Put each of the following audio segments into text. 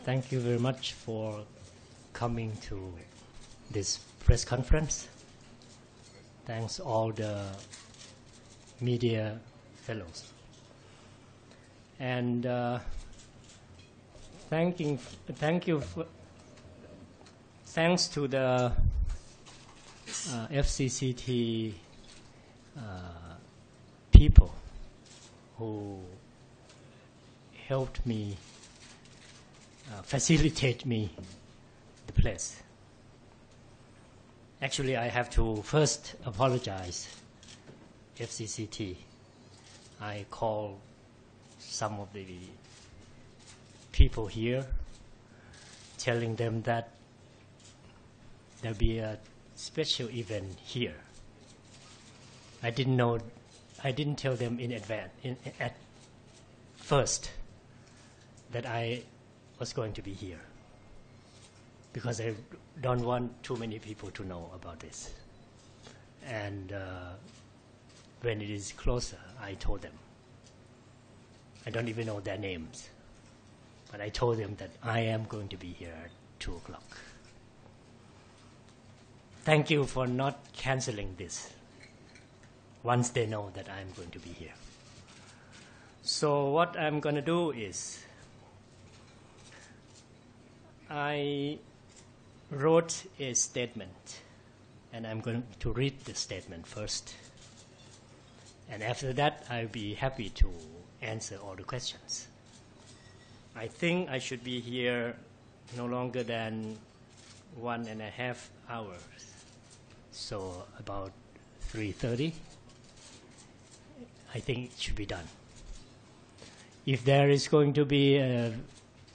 Thank you very much for coming to this press conference. Thanks all the media fellows. And thanks to the FCCT people who helped me, facilitate me the place. Actually, I have to first apologize, FCCT. I called some of the people here, telling them that there'll be a special event here. I didn't tell them in advance, at first, that I was going to be here, because I don't want too many people to know about this. And when it is closer, I told them. I don't even know their names, but I told them that I am going to be here at 2 o'clock. Thank you for not canceling this once they know that I'm going to be here. So what I'm going to do is, I wrote a statement, and I'm going to read the statement first. And after that, I'll be happy to answer all the questions. I think I should be here no longer than 1.5 hours, so about 3:30. I think it should be done. If there is going to be a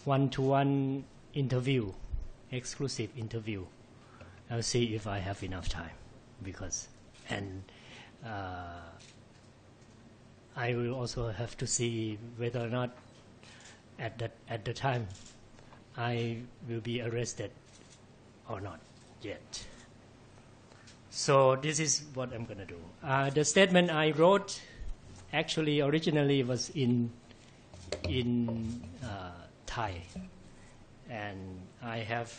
one-to-one interview, exclusive interview, I'll see if I have enough time, I will also have to see whether or not at the time I will be arrested or not yet. So this is what I'm going to do. The statement I wrote actually originally was in Thai, and I have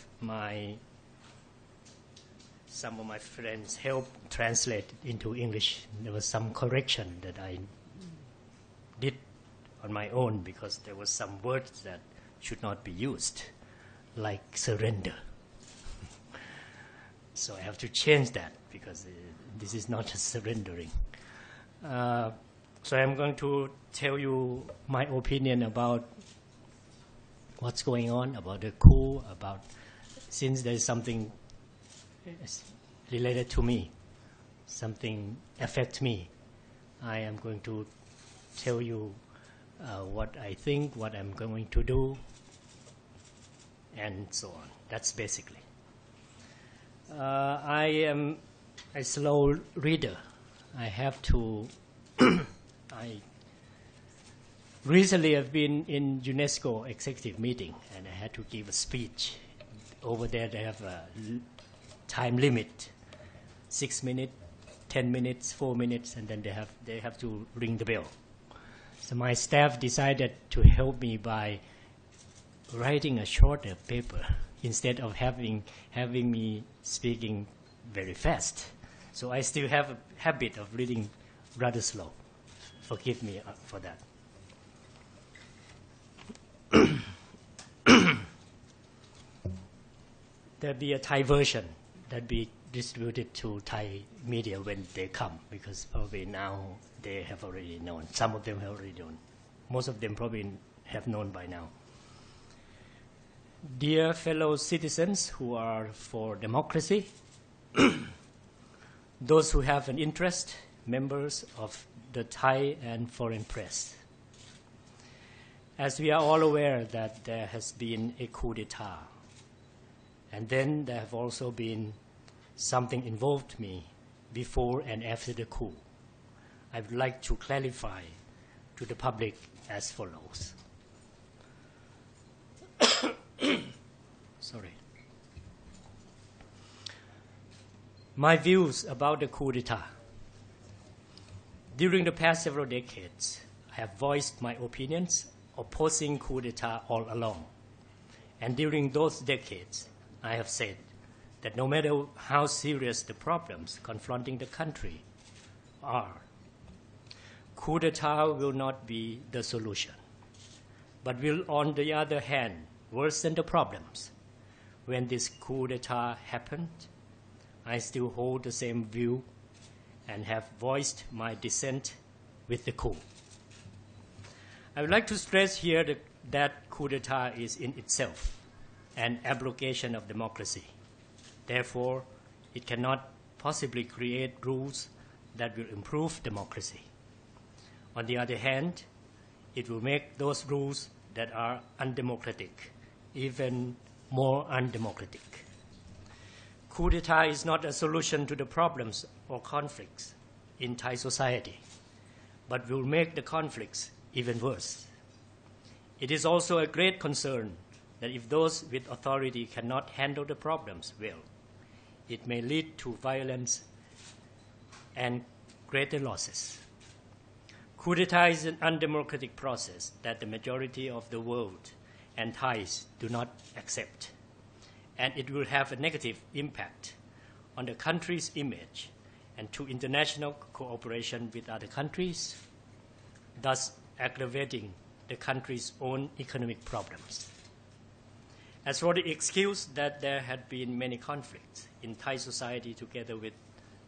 some of my friends help translate into English. There was some correction that I did on my own, because there were some words that should not be used, like surrender. So I have to change that, because this is not just surrendering. So I'm going to tell you my opinion about what's going on, about the coup, since there's something related to me, something affects me, I am going to tell you what I think, what I'm going to do, and so on. That's basically. I am a slow reader. I have to. Recently, I've been in UNESCO executive meeting, and I had to give a speech. Over there, they have a time limit: 6 minutes, 10 minutes, 4 minutes, and then they have to ring the bell. So my staff decided to help me by writing a shorter paper instead of having me speaking very fast. So I still have a habit of reading rather slow. Forgive me for that. There'll be a Thai version that be distributed to Thai media when they come, because probably now they have already known. Some of them have already known. Most of them probably have known by now. Dear fellow citizens who are for democracy, those who have an interest, members of the Thai and foreign press. As we are all aware that there has been a coup d'etat, and then there have also been something involved me before and after the coup. I would like to clarify to the public as follows. Sorry. My views about the coup d'etat. During the past several decades, I have voiced my opinions opposing coup d'etat all along, And during those decades, I have said that no matter how serious the problems confronting the country are, coup d'etat will not be the solution, but will, on the other hand, worsen the problems. When this coup d'etat happened, I still hold the same view and have voiced my dissent with the coup. I would like to stress here that coup d'etat is in itself an abrogation of democracy. Therefore, it cannot possibly create rules that will improve democracy. On the other hand, it will make those rules that are undemocratic even more undemocratic. Coup d'etat is not a solution to the problems or conflicts in Thai society, but will make the conflicts even worse. It is also a great concern that if those with authority cannot handle the problems well, it may lead to violence and greater losses. Coup d'etat is an undemocratic process that the majority of the world and Thais do not accept, and it will have a negative impact on the country's image and to international cooperation with other countries, thus aggravating the country's own economic problems. As for the excuse that there had been many conflicts in Thai society together with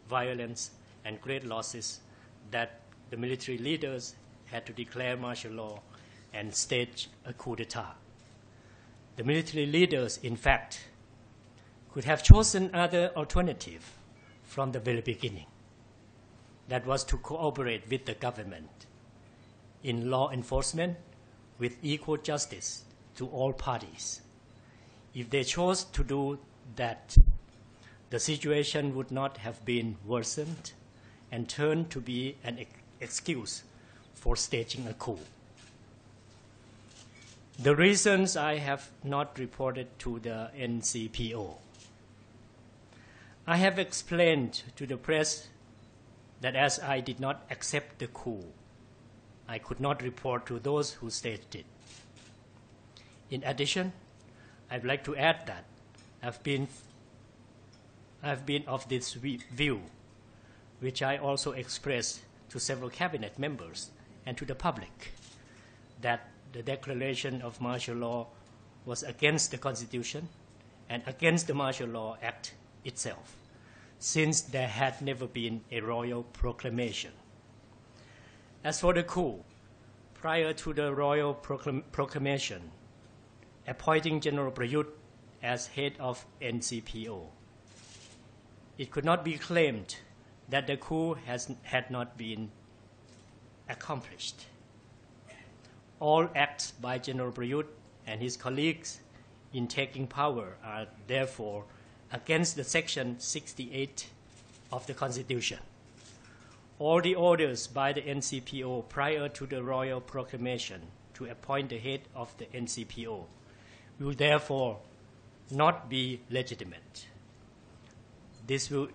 violence and great losses, that the military leaders had to declare martial law and stage a coup d'etat. The military leaders, in fact, could have chosen other alternative from the very beginning. That was to cooperate with the government in law enforcement with equal justice to all parties. If they chose to do that, the situation would not have been worsened and turned to be an excuse for staging a coup. The reasons I have not reported to the NCPO. I have explained to the press that as I did not accept the coup, I could not report to those who staged it. In addition, I'd like to add that I've been of this view, which I also expressed to several cabinet members and to the public, that the declaration of martial law was against the Constitution and against the Martial Law Act itself, since there had never been a royal proclamation. As for the coup, prior to the royal proclamation appointing General Prayut as head of NCPO, it could not be claimed that the coup had not been accomplished. All acts by General Prayut and his colleagues in taking power are therefore against the Section 68 of the Constitution. All the orders by the NCPO prior to the royal proclamation to appoint the head of the NCPO will therefore not be legitimate. This will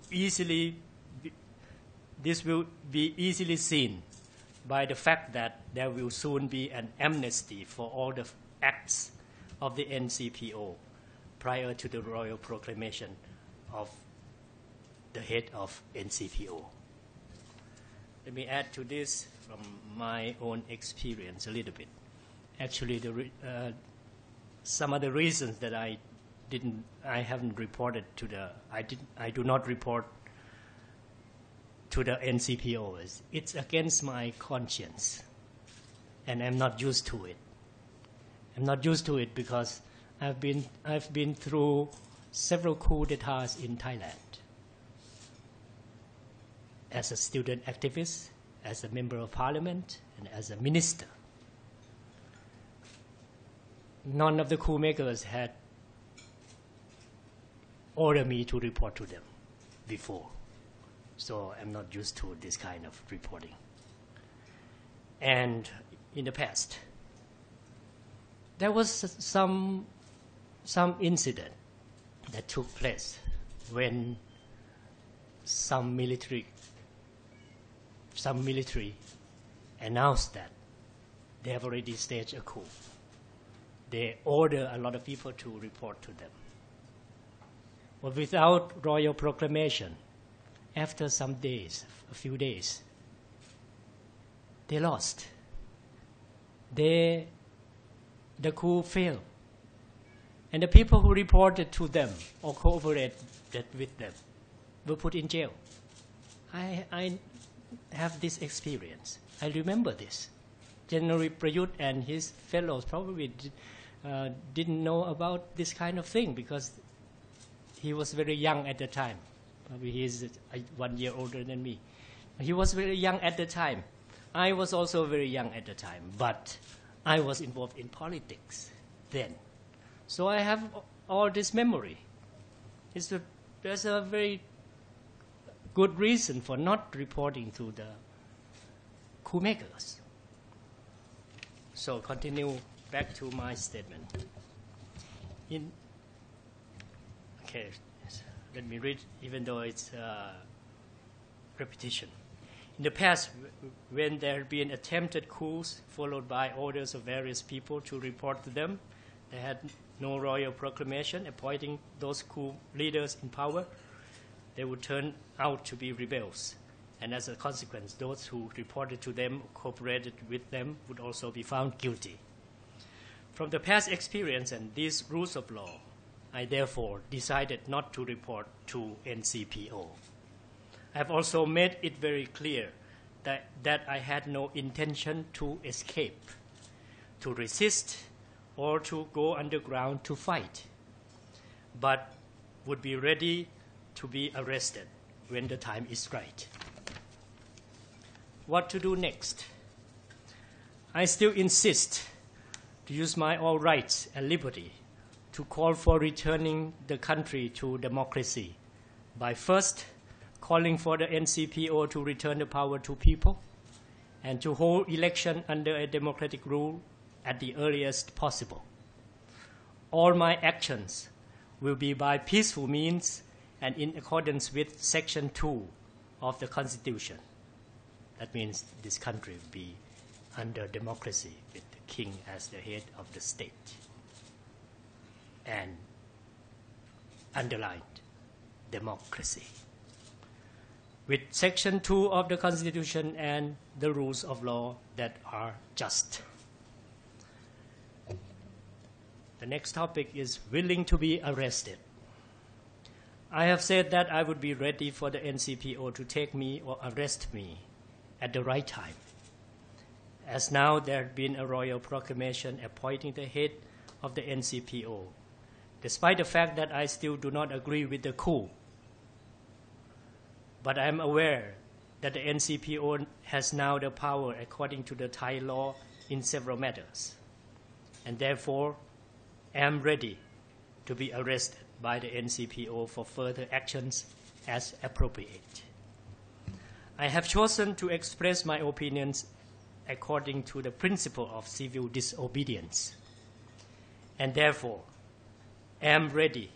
be easily seen by the fact that there will soon be an amnesty for all the acts of the NCPO prior to the royal proclamation of the head of NCPO. Let me add to this from my own experience a little bit. Actually, some of the reasons that I haven't reported to I do not report to the NCPO is it's against my conscience, and I'm not used to it. I'm not used to it because I've been through several coups d'etats in Thailand. As a student activist, as a member of parliament, and as a minister. None of the coup makers had ordered me to report to them before. So I'm not used to this kind of reporting. And in the past, there was some incident that took place when some military announced that they have already staged a coup. they order a lot of people to report to them. But without royal proclamation, after some days, a few days, they lost. The coup failed. And the people who reported to them or cooperated with them were put in jail. I have this experience. I remember this. General Prayut and his fellows probably didn't know about this kind of thing because he was very young at the time. Probably he is 1 year older than me. He was very young at the time. I was also very young at the time, but I was involved in politics then. So I have all this memory. There's a very good reason for not reporting to the coup makers. So continue back to my statement. Okay, let me read, even though it's repetition. In the past, when there had been attempted coups followed by orders of various people to report to them, they had no royal proclamation appointing those coup leaders in power. They would turn out to be rebels. And as a consequence, those who reported to them, cooperated with them, would also be found guilty. From the past experience and these rules of law, I therefore decided not to report to NCPO. I have also made it very clear that I had no intention to escape, to resist, or to go underground to fight, but would be ready to be arrested when the time is right. What to do next? I still insist to use my all rights and liberty to call for returning the country to democracy by first calling for the NCPO to return the power to people and to hold election under a democratic rule at the earliest possible. All my actions will be by peaceful means and in accordance with Section 2 of the Constitution. That means this country will be under democracy with the king as the head of the state. And underlined, democracy. With Section 2 of the Constitution and the rules of law that are just. The next topic is willing to be arrested. I have said that I would be ready for the NCPO to take me or arrest me at the right time. As now there had been a royal proclamation appointing the head of the NCPO, despite the fact that I still do not agree with the coup. But I am aware that the NCPO has now the power according to the Thai law in several matters, and therefore am ready to be arrested by the NCPO for further actions as appropriate. I have chosen to express my opinions according to the principle of civil disobedience, and therefore am ready